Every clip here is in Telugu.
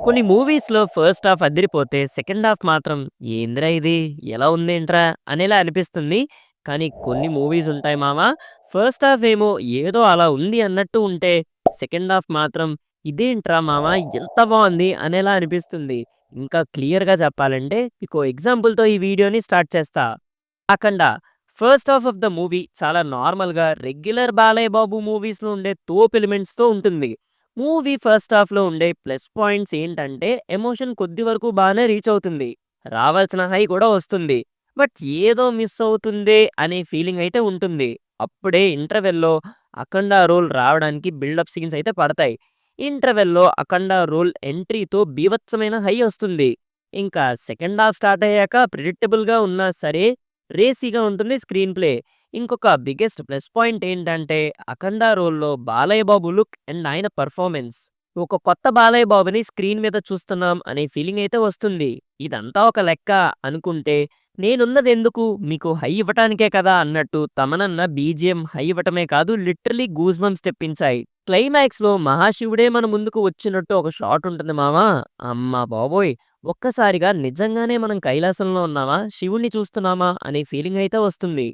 కొన్ని మూవీస్‌లో ఫస్ట్ హాఫ్ అదిరిపోతే, సెకండ్ హాఫ్ మాత్రం ఏందిరా ఇది? ఎలా ఉందేంట్రా? అనేలా అనిపిస్తుంది. కానీ కొన్ని మూవీస్ ఉంటాయి మామ, ఫస్ట్ హాఫ్ ఏమో ఏదో అలా ఉంది అన్నట్టు ఉంటే, సెకండ్ హాఫ్ మాత్రం ఇదేంట్రా మామ ఎంత బావుంది అనేలా అనిపిస్తుంది. ఇంకా క్లియర్‌గా చెప్పాలంటే, మీకో ఎగ్జాంపుల్‌తో ఈ వీడియోని స్టార్ట్ చేస్తా. 'Akhanda' first half of the movie చాలా నార్మల్‌గా రెగ్యులర్ బాలయ్య బాబు మూవీస్‌లో ఉండే తోపు ఎలిమెంట్స్‌తో ఉంటుంది. మూవీ ఫస్ట్ హాఫ్‌లో ఉండే ప్లస్ పాయింట్స్ ఏంటంటే ఎమోషన్ కొద్ది వరకు బానే రీచ్ అవుతుంది. రావాల్సిన హై కూడా వస్తుంది. బట్ ఏదో మిస్ అవుతుందే అనే ఫీలింగ్ అయితే ఉంటుంది. అప్పుడే ఇంటర్వెల్‌లో 'అఖండ' రోల్ రావడానికి బిల్డప్ సీన్స్ అయితే పడతాయి. ఇంటర్వెల్‌లో 'అఖండ' రోల్ ఎంట్రీతో బీభత్సమైన హై వస్తుంది. ఇంకా సెకండ్ హాఫ్ స్టార్ట్ అయ్యాక ప్రిడిక్టబుల్‌గా ఉన్నా సరే రేసీగా ఉంటుంది స్క్రీన్ ప్లే. ఇంకొక బిగ్గెస్ట్ ప్లస్ పాయింట్ ఏంటంటే 'అఖండ' రోల్‌లో బాలయ్య బాబు లుక్ అండ్ ఆయన పెర్ఫార్మెన్స్. ఒక కొత్త బాలయ్య బాబుని స్క్రీన్ మీద చూస్తున్నాం అనే ఫీలింగ్ అయితే వస్తుంది. ఇదంతా ఒక లెక్క అనుకుంటే 'నేనున్నదెందుకు మీకు హై ఇవ్వటానికే కదా' అన్నట్టు తమనన్న బీజీఎం హై ఇవ్వటమే కాదు లిటరల్లీ గూస్ బంప్స్ తెప్పించాయి. క్లైమాక్స్‌లో మహాశివుడే మన ముందుకు వచ్చినట్టు ఒక షాట్ ఉంటుంది మామ. అమ్మ బాబోయ్! ఒక్కసారిగా నిజంగానే మనం కైలాసంలో ఉన్నామా? శివుడిని చూస్తున్నామా? అనే ఫీలింగ్ అయితే వస్తుంది.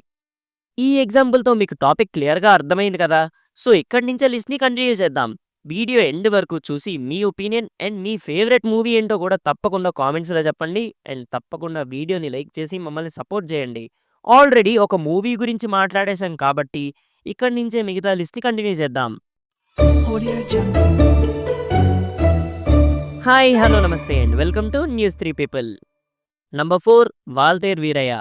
ఈ ఎగ్జాంపుల్‌తో మీకు టాపిక్ క్లియర్‌గా అర్థమైంది కదా! సో, ఇక్కడి నుంచే లిస్ట్‌ని కంటిన్యూ చేద్దాం. వీడియో ఎండ్ వరకు చూసి మీ ఒపీనియన్ అండ్ మీ ఫేవరెట్ మూవీ ఏంటో కూడా తప్పకుండా కామెంట్స్‌లో చెప్పండి. అండ్ తప్పకుండా వీడియోని లైక్ చేసి మమ్మల్ని సపోర్ట్ చేయండి. ఆల్రెడీ ఒక మూవీ గురించి మాట్లాడేసాం కాబట్టి ఇక్కడి నుంచే మిగతా లిస్ట్‌ని కంటిన్యూ చేద్దాం. Audio Jungle. హాయ్! హలో! నమస్తే and welcome to news 3 people. Number 4 Waltair Veerayya.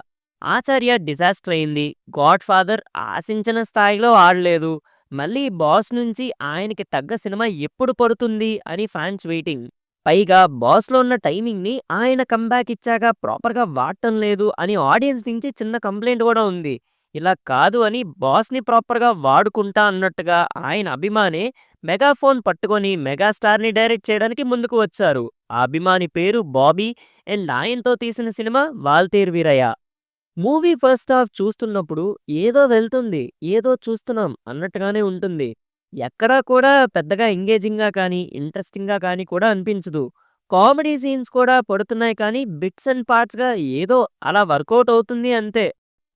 'Acharya' disaster అయింది. 'గాడ్ ఫాదర్' ఆశించిన స్థాయిలో ఆడలేదు. మళ్ళీ 'బాస్' నుంచి ఆయనకి తగ్గ సినిమా ఎప్పుడు పడుతుంది అని ఫ్యాన్స్ వెయిటింగ్. పైగా 'బాస్‌లో' ఉన్న టైమింగ్‌ని ఆయన కమ్‌బ్యాక్ ఇచ్చాక ప్రాపర్‌గా వాడటం లేదు అని ఆడియన్స్ నుంచి చిన్న కంప్లెయింట్ కూడా ఉంది. ఇలా కాదు అని 'బాస్‌ని' ప్రాపర్‌గా వాడుకుంటా అన్నట్టుగా ఆయన అభిమానే మెగాఫోన్ పట్టుకొని మెగాస్టార్‌ని డైరెక్ట్ చేయడానికి ముందుకు వచ్చారు. ఆ అభిమాని పేరు బాబీ అండ్ ఆయనతో తీసిన సినిమా 'Waltair Veerayya'. Movie first half చూస్తున్నప్పుడు ఏదో వెళ్తుంది, ఏదో చూస్తున్నాం అన్నట్టుగానే ఉంటుంది. ఎక్కడా కూడా పెద్దగా ఎంగేజింగ్‌గా కానీ, ఇంట్రెస్టింగ్‌గా కానీ కూడా అనిపించదు. కామెడీ సీన్స్ కూడా పడుతున్నాయి కానీ బిట్స్ అండ్ పార్ట్స్‌గా ఏదో అలా వర్కౌట్ అవుతుంది అంతే.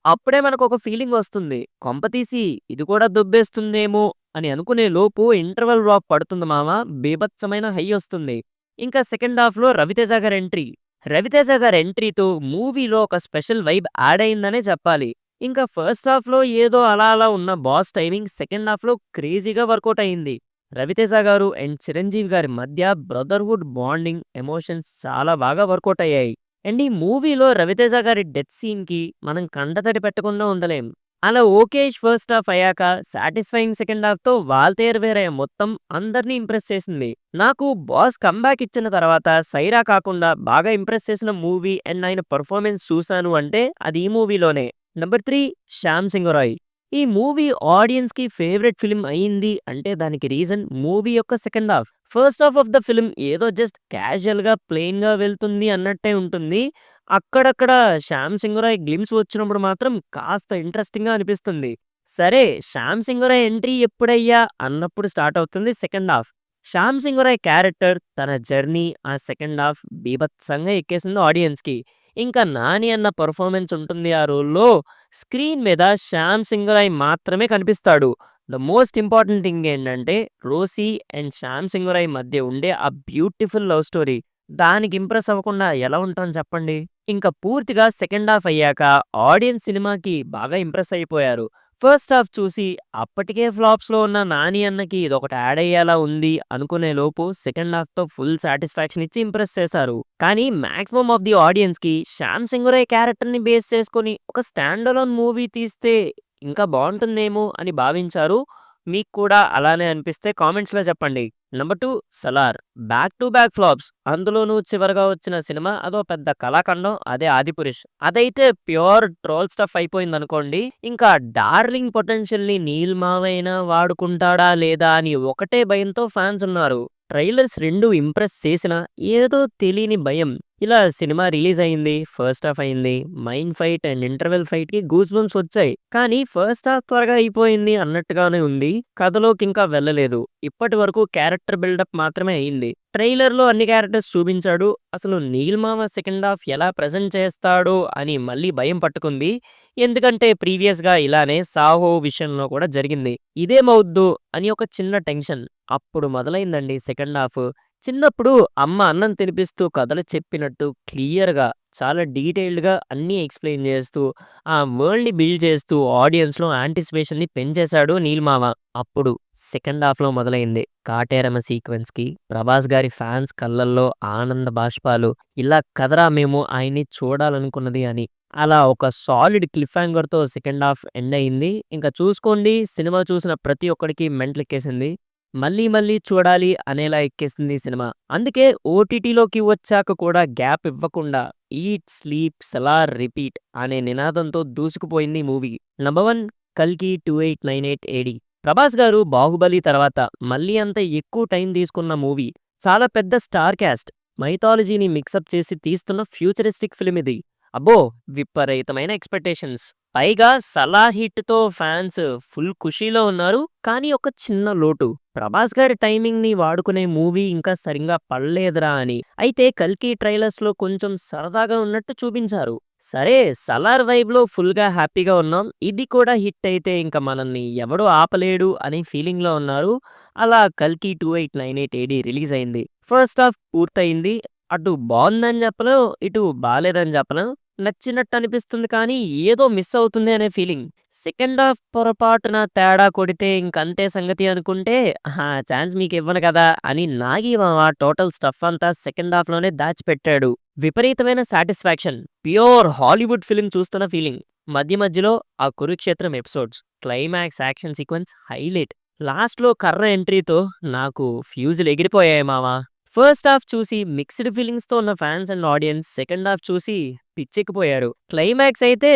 అప్పుడే మనకొక ఫీలింగ్ వస్తుంది. కొంపతీసి ఇది కూడా దొబ్బేస్తుందేమో అని అనుకునే లోపు ఇంటర్వల్ బ్లాక్ పడుతుంది మామ. బీభత్సమైన హై ఒస్తుంది. ఇంకా సెకండ్ హాఫ్‌లో రవితేజ గారి ఎంట్రీ. రవితేజ గారి ఎంట్రీతో మూవీలో ఒక స్పెషల్ వైబ్ యాడ్ అయిందనే చెప్పాలి. ఇంకా ఫస్ట్ హాఫ్‌లో ఏదో అలా అలా ఉన్న బాస్ టైమింగ్ సెకండ్ హాఫ్‌లో క్రేజీగా వర్కౌట్ అయింది. రవితేజ గారు అండ్ చిరంజీవి గారి మధ్య బ్రదర్‌హుడ్ బాండింగ్, ఎమోషన్స్ చాలా బాగా వర్కౌట్ అయ్యాయి. అండ్ ఈ మూవీలో రవితేజ గారి డెత్ సీన్‌కి మనం కంటతడి పెట్టకుండా ఉండలేం. అలా ఓకేష్ ఫస్ట్ హాఫ్ అయ్యాక సాటిస్ఫైయింగ్ సెకండ్ హాఫ్‌తో 'వాల్తేరు వీరయ్య' మొత్తం అందరిని ఇంప్రెస్ చేసింది. నాకు 'బాస్' కమ్‌బ్యాక్ ఇచ్చిన తర్వాత 'సైరా' కాకుండా బాగా ఇంప్రెస్ చేసిన మూవీ అండ్ ఆయన పెర్ఫార్మెన్స్ చూసాను అంటే అది ఈ మూవీలోనే. నంబర్ 3 'శ్యామ్ సింగ్ రాయ్'. ఈ మూవీ ఆడియన్స్‌కి ఫేవరెట్ ఫిల్మ్ అయింది అంటే దానికి రీజన్ మూవీ యొక్క second half. First half of the film ఏదో జస్ట్ క్యాజుయల్‌గా, ప్లెయిన్‌గా వెళ్తుంది అన్నట్టే ఉంటుంది. అక్కడక్కడ 'శ్యామ్ సింగ్ రాయ్' గ్లింప్స్ వచ్చినప్పుడు మాత్రం కాస్త ఇంట్రెస్టింగ్‌గా అనిపిస్తుంది. సరే 'శ్యామ్ సింగ్ రాయ్' ఎంట్రీ ఎప్పుడయ్యా అన్నప్పుడు స్టార్ట్ అవుతుంది second half. 'Shyam Singh Roy' character, తన జర్నీ ఆ సెకండ్ హాఫ్ బీభత్సంగా ఎక్కేసింది ఆడియన్స్‌కి. ఇంకా 'నాని' అన్న పెర్ఫార్మెన్స్ ఉంటుంది ఆ రోల్‌లో. స్క్రీన్ మీద 'శ్యామ్ సింగ్ రాయ్' మాత్రమే కనిపిస్తాడు. ద మోస్ట్ ఇంపార్టెంట్ థింగ్ ఏంటంటే 'రోసీ' అండ్ 'శ్యామ్ సింగ్ రాయ్' మధ్య ఉండే ఆ బ్యూటిఫుల్ లవ్ స్టోరీ. దానికి ఇంప్రెస్ అవ్వకుండా ఎలా ఉంటాం చెప్పండి? ఇంకా పూర్తిగా సెకండ్ హాఫ్ అయ్యాక ఆడియన్స్ సినిమాకి బాగా ఇంప్రెస్ అయిపోయారు. ఫస్ట్ హాఫ్ చూసి అప్పటికే ఫ్లాప్స్‌లో ఉన్న 'నాని' అన్నకి ఇదొకటి యాడ్ అయ్యేలా ఉంది అనుకునే లోపు సెకండ్ హాఫ్‌తో ఫుల్ సాటిస్ఫాక్షన్ ఇచ్చి ఇంప్రెస్ చేశారు. కానీ మాక్సిమం ఆఫ్ ది ఆడియన్స్‌కి 'శ్యామ్ సింగ్ రాయ్' క్యారెక్టర్‌ని బేస్ చేసుకొని ఒక స్టాండ్ అలోన్ మూవీ తీస్తే ఇంకా బావుంటుందేమో అని భావించారు. మీకు కూడా అలానే అనిపిస్తే కామెంట్స్‌లో చెప్పండి. Number 2 'Salaar'. Back to back flops. అందులోనూ చివరగా వచ్చిన సినిమా అదో పెద్ద కళాఖండం. అదే 'ఆదిపురుష్'. అదైతే ప్యూర్ ట్రోల్ స్టఫ్ అయిపోయిందనుకోండి. ఇంకా 'డార్లింగ్' పొటెన్షియల్‌ని నీల్ మావయ్య వాడుకుంటాడా లేదా అని ఒకటే భయంతో ఫ్యాన్స్ ఉన్నారు. ట్రైలర్స్ 2 ఇంప్రెస్ చేసినా ఏదో తెలియని భయం. ఇలా సినిమా రిలీజ్ అయింది. ఫస్ట్ హాఫ్ అయింది. మైన్ ఫైట్ అండ్ ఇంటర్వెల్ ఫైట్‌కి గూస్ బంప్స్ వచ్చాయి. కానీ ఫస్ట్ హాఫ్ త్వరగా అయిపోయింది అన్నట్టుగానే ఉంది. కథలోకి ఇంకా వెళ్ళలేదు. ఇప్పటి వరకు క్యారెక్టర్ బిల్డప్ మాత్రమే అయింది. ట్రైలర్‌లో అన్ని క్యారెక్టర్స్ చూపించాడు. అసలు నీల్ మామ సెకండ్ హాఫ్ ఎలా ప్రెజెంట్ చేస్తాడో అని మళ్ళీ భయం పట్టుకుంది. ఎందుకంటే ప్రీవియస్‌గా ఇలానే 'సాహో' విషయంలో కూడా జరిగింది. ఇదేమవుద్దో అని ఒక చిన్న టెన్షన్. అప్పుడు మొదలైందండి సెకండ్ హాఫ్. చిన్నప్పుడు అమ్మ అన్నం తినిపిస్తూ కథలు చెప్పినట్టు క్లియర్‌గా చాలా డీటెయిల్డ్‌గా అన్నీ ఎక్స్‌ప్లెయిన్ చేస్తూ, ఆ వరల్డ్‌ని బిల్డ్ చేస్తూ ఆడియన్స్‌లో యాంటిసిపేషన్‌ని పెంచేశాడు నీల్ మామ. అప్పుడు సెకండ్ హాఫ్‌లో మొదలైంది. కాటేరమ్మ సీక్వెన్స్‌కి ప్రభాస్ గారి ఫ్యాన్స్ కళ్ళల్లో ఆనంద బాష్పాలు. ఇలా కదరా మేము ఆయన్ని చూడాలనుకున్నది అని. అలా ఒక సాలిడ్ క్లిఫ్ హాంగర్‌తో సెకండ్ హాఫ్ ఎండ్ అయింది. ఇంక చూసుకోండి సినిమా చూసిన ప్రతి ఒక్కడికి మెంటలెక్కేసింది. మళ్ళీ మళ్ళీ చూడాలి అనేలా ఎక్కేసింది సినిమా. అందుకే ఓటీటీలోకి వచ్చాక కూడా గ్యాప్ ఇవ్వకుండా ఈట్, స్లీప్, సలార్, రిపీట్ అనే నినాదంతో దూసుకుపోయింది మూవీ. నంబర్ 1 కల్కి 2898 ఏడీ. ప్రభాస్ గారు 'బాహుబలి' తర్వాత మళ్ళీ అంత ఎక్కువ టైం తీసుకున్న మూవీ. చాలా పెద్ద స్టార్ క్యాస్ట్. మైథాలజీని మిక్సప్ చేసి తీస్తున్న ఫ్యూచరిస్టిక్ ఫిల్మ్ ఇది. అబ్బో! విపరీతమైన ఎక్స్‌పెక్టేషన్స్. పైగా 'సలార్' హిట్‌తో ఫ్యాన్స్ ఫుల్ ఖుషీలో ఉన్నారు. కానీ ఒక చిన్న లోటు. ప్రభాస్ గారి టైమింగ్‌ని వాడుకునే మూవీ ఇంకా సరింగా పడలేదురా అని. అయితే 'కల్కి' ట్రైలర్స్‌లో కొంచెం సరదాగా ఉన్నట్టు చూపించారు. సరే 'సలార్' వైబ్‌లో ఫుల్‌గా హ్యాపీగా ఉన్నాం. ఇది కూడా హిట్ అయితే ఇంక మనల్ని ఎవడు ఆపలేడు అనే ఫీలింగ్‌లో ఉన్నారు. అలా 'కల్కి 2898 ఏడీ' రిలీజ్ అయింది. ఫస్ట్ హాఫ్ పూర్తయింది. అటు బావుందని చెప్పలేం, ఇటు బాలేదని చెప్పలేం. నచ్చినట్టు అనిపిస్తుంది కానీ ఏదో మిస్ అవుతుంది అనే ఫీలింగ్. సెకండ్ హాఫ్ పొరపాటున తేడా కొడితే ఇంకంతే సంగతి అనుకుంటే, ఆ ఛాన్స్ మీకివ్వను కదా అని నాగి మామ టోటల్ స్టఫ్ అంతా సెకండ్ హాఫ్‌లోనే దాచిపెట్టాడు. విపరీతమైన సాటిస్ఫాక్షన్. ప్యూర్ హాలీవుడ్ ఫిల్మ్ చూస్తున్న ఫీలింగ్. మధ్య మధ్యలో ఆ కురుక్షేత్రం episodes, climax action sequence highlight. లాస్ట్‌లో కర్ర ఎంట్రీతో నాకు ఫ్యూజులు ఎగిరిపోయాయి మామ. ఫస్ట్ హాఫ్ చూసి మిక్స్డ్ ఫీలింగ్స్‌తో ఉన్న fans and audience second half చూసి పిచ్చెక్కిపోయారు. క్లైమాక్స్ అయితే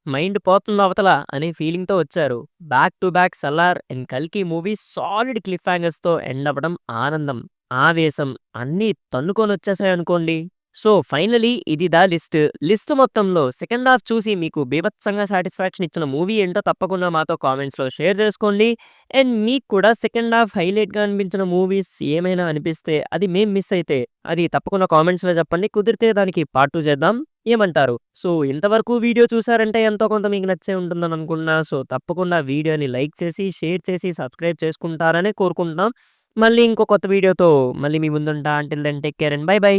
మైండ్ పోతుంది అవతల అనే ఫీలింగ్‌తో వచ్చారు. Back to back 'Salaar' and 'కల్కి' మూవీస్ సాలిడ్ క్లిఫ్ హాంగర్స్‌తో ఎండ్ అవ్వడం ఆనందం, ఆవేశం అన్నీ తన్నుకొనొచ్చేసాయనుకోండి. సో, ఫైనలీ ఇది లిస్ట్. లిస్ట్ మొత్తంలో సెకండ్ హాఫ్ చూసి మీకు బీభత్సంగా సాటిస్ఫాక్షన్ ఇచ్చిన మూవీ ఏంటో తప్పకుండా మాతో కామెంట్స్‌లో షేర్ చేసుకోండి. అండ్ మీకు కూడా సెకండ్ హాఫ్ హైలైట్‌గా అనిపించిన మూవీస్ ఏమైనా అనిపిస్తే, అది మేం మిస్ అయితే, అది తప్పకుండా కామెంట్స్‌లో చెప్పండి. కుదిరితే దానికి పార్ట్ 2 చేద్దాం. ఏమంటారు? సో, ఇంతవరకు వీడియో చూసారంటే ఎంతో కొంత మీకు నచ్చే ఉంటుందని అనుకుంటున్నా. సో, తప్పకుండా వీడియోని లైక్ చేసి, షేర్ చేసి, సబ్స్క్రైబ్ చేసుకుంటారని కోరుకుంటున్నాం. మళ్ళీ ఇంకో కొత్త వీడియోతో మళ్ళీ మీ ముందుంటా. Until then take care and bye by.